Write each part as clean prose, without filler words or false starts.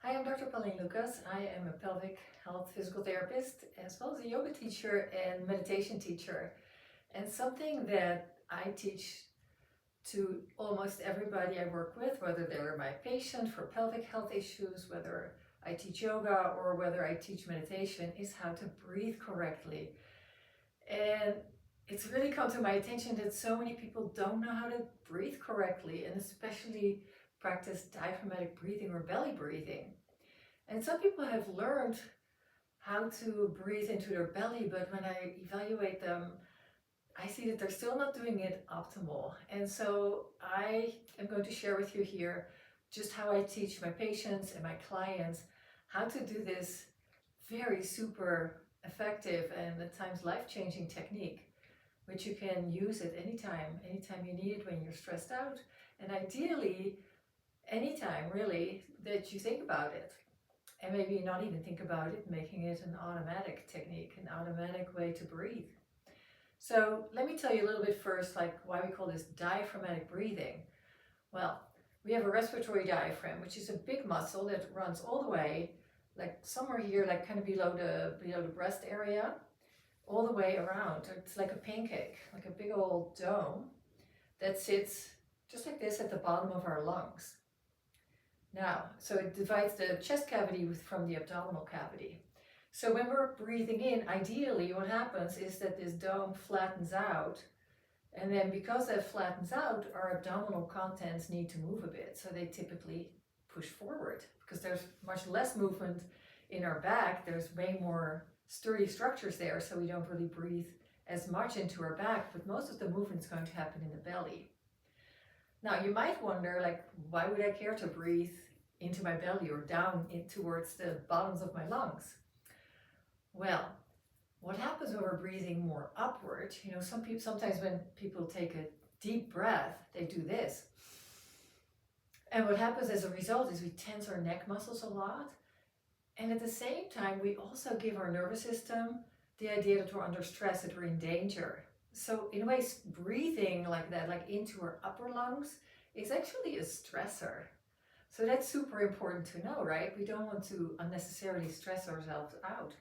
Hi, I'm Dr. Pauline Lucas. I am a pelvic health physical therapist as well as a yoga teacher and meditation teacher. And something that I teach to almost everybody I work with, whether they're my patient for pelvic health issues, whether I teach yoga or whether I teach meditation, is how to breathe correctly. And it's really come to my attention that so many people don't know how to breathe correctly, and especially practice diaphragmatic breathing or belly breathing. And some people have learned how to breathe into their belly, but when I evaluate them, I see that they're still not doing it optimal. And so I am going to share with you here just how I teach my patients and my clients how to do this very super effective and at times life-changing technique, which you can use at anytime you need it when you're stressed out, and ideally anytime really that you think about it. And maybe not even think about it, making it an automatic technique, an automatic way to breathe. So let me tell you a little bit first, like why we call this diaphragmatic breathing. Well, we have a respiratory diaphragm, which is a big muscle that runs all the way, like somewhere here, like kind of below the breast area, all the way around. It's like a pancake, like a big old dome that sits just like this at the bottom of our lungs. Now, so it divides the chest cavity from the abdominal cavity. So when we're breathing in, ideally what happens is that this dome flattens out, and then because that flattens out, our abdominal contents need to move a bit. So they typically push forward because there's much less movement in our back. There's way more sturdy structures there, so we don't really breathe as much into our back, but most of the movement is going to happen in the belly. Now, you might wonder, like, why would I care to breathe into my belly or down towards the bottoms of my lungs? Well, what happens when we're breathing more upward? You know, sometimes when people take a deep breath, they do this. And what happens as a result is we tense our neck muscles a lot. And at the same time, we also give our nervous system the idea that we're under stress, that we're in danger. So in a way, breathing like that, like into our upper lungs, is actually a stressor. So that's super important to know, right? We don't want to unnecessarily stress ourselves out.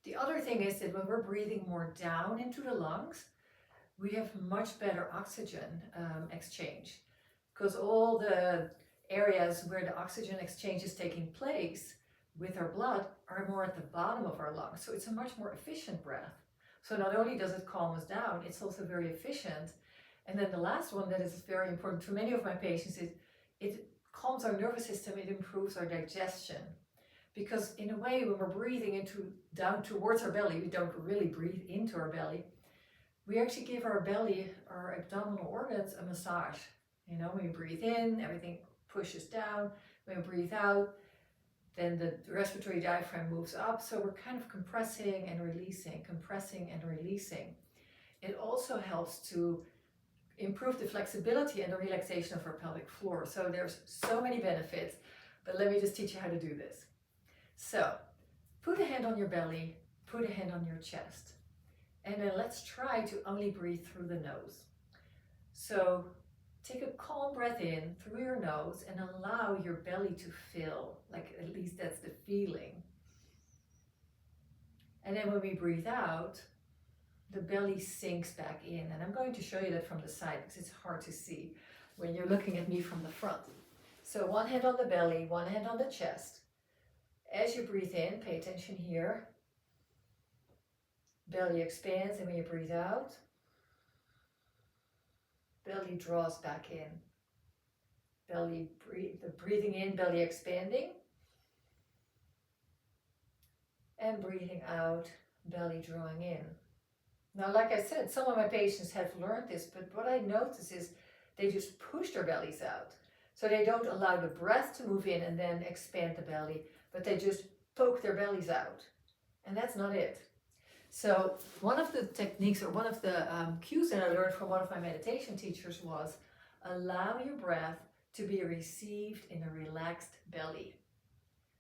The other thing is that when we're breathing more down into the lungs, we have much better oxygen exchange, because all the areas where the oxygen exchange is taking place with our blood are more at the bottom of our lungs. So it's a much more efficient breath. So not only does it calm us down, it's also very efficient. And then the last one that is very important for many of my patients is it calms our nervous system, it improves our digestion. Because in a way, when we're breathing down towards our belly, we don't really breathe into our belly. We actually give our belly, our abdominal organs, a massage. You know, when we breathe in, everything pushes down. When we breathe out, then the respiratory diaphragm moves up. So we're kind of compressing and releasing, compressing and releasing. It also helps to improve the flexibility and the relaxation of our pelvic floor. So there's so many benefits, but let me just teach you how to do this. So put a hand on your belly, put a hand on your chest, and then let's try to only breathe through the nose. So take a calm breath in through your nose and allow your belly to fill, like at least that's the feeling. And then when we breathe out, the belly sinks back in. And I'm going to show you that from the side because it's hard to see when you're looking at me from the front. So one hand on the belly, one hand on the chest. As you breathe in, pay attention here. Belly expands, and when you breathe out, belly draws back in. Breathing in, belly expanding. And breathing out, belly drawing in. Now, like I said, some of my patients have learned this, but what I notice is they just push their bellies out. So they don't allow the breath to move in and then expand the belly, but they just poke their bellies out. And that's not it. So one of the techniques or one of the cues that I learned from one of my meditation teachers was allow your breath to be received in a relaxed belly.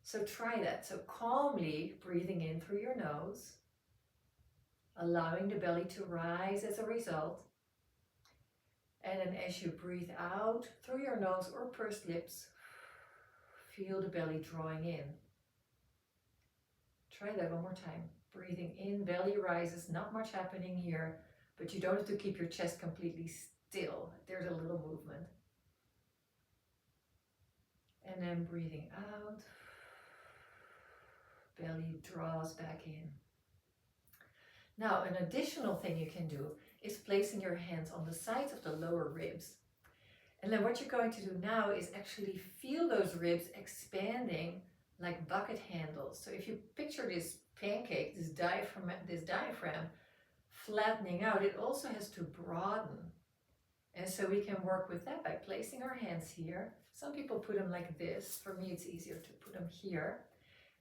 So try that. So calmly breathing in through your nose, allowing the belly to rise as a result. And then as you breathe out through your nose or pursed lips, Feel the belly drawing in. Try that one more time. Breathing in, belly rises, not much happening here, but you don't have to keep your chest completely still. There's a little movement. And then breathing out, belly draws back in. Now, an additional thing you can do is placing your hands on the sides of the lower ribs. And then what you're going to do now is actually feel those ribs expanding like bucket handles. So if you picture this pancake, this diaphragm flattening out, it also has to broaden. And so we can work with that by placing our hands here. Some people put them like this. For me, it's easier to put them here.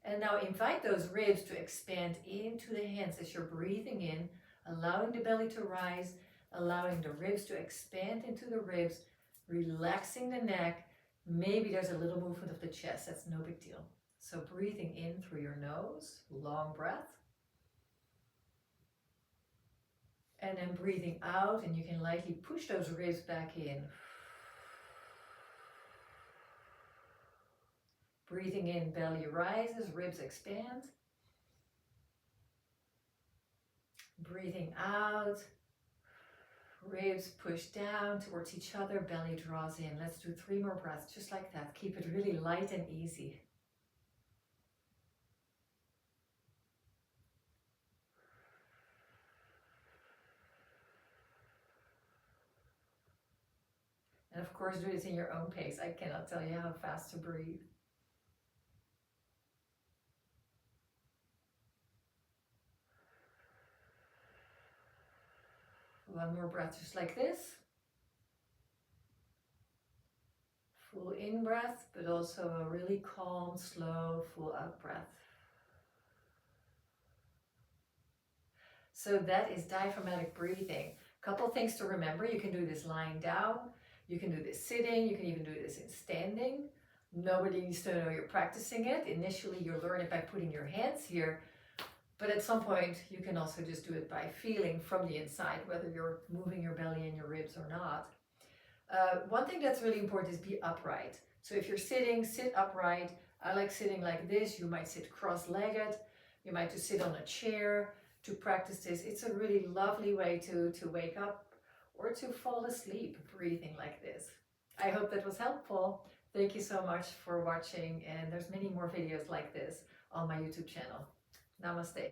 And now invite those ribs to expand into the hands as you're breathing in, allowing the belly to rise, allowing the ribs to expand into the ribs, relaxing the neck. Maybe there's a little movement of the chest. That's no big deal. So breathing in through your nose, long breath. And then breathing out, and you can lightly push those ribs back in. Breathing in, belly rises, ribs expand. Breathing out, ribs push down towards each other, belly draws in. Let's do 3 more breaths, just like that. Keep it really light and easy. And of course, do this in your own pace. I cannot tell you how fast to breathe. One more breath, just like this. Full in breath, but also a really calm, slow, full out breath. So that is diaphragmatic breathing. Couple things to remember. You can do this lying down. You can do this sitting. You can even do this in standing. Nobody needs to know you're practicing it. Initially, you learn it by putting your hands here. But at some point, you can also just do it by feeling from the inside, whether you're moving your belly and your ribs or not. One thing that's really important is be upright. So if you're sitting, sit upright. I like sitting like this. You might sit cross-legged. You might just sit on a chair to practice this. It's a really lovely way to wake up or to fall asleep breathing like this. I hope that was helpful. Thank you so much for watching, and there's many more videos like this on my YouTube channel. Namaste.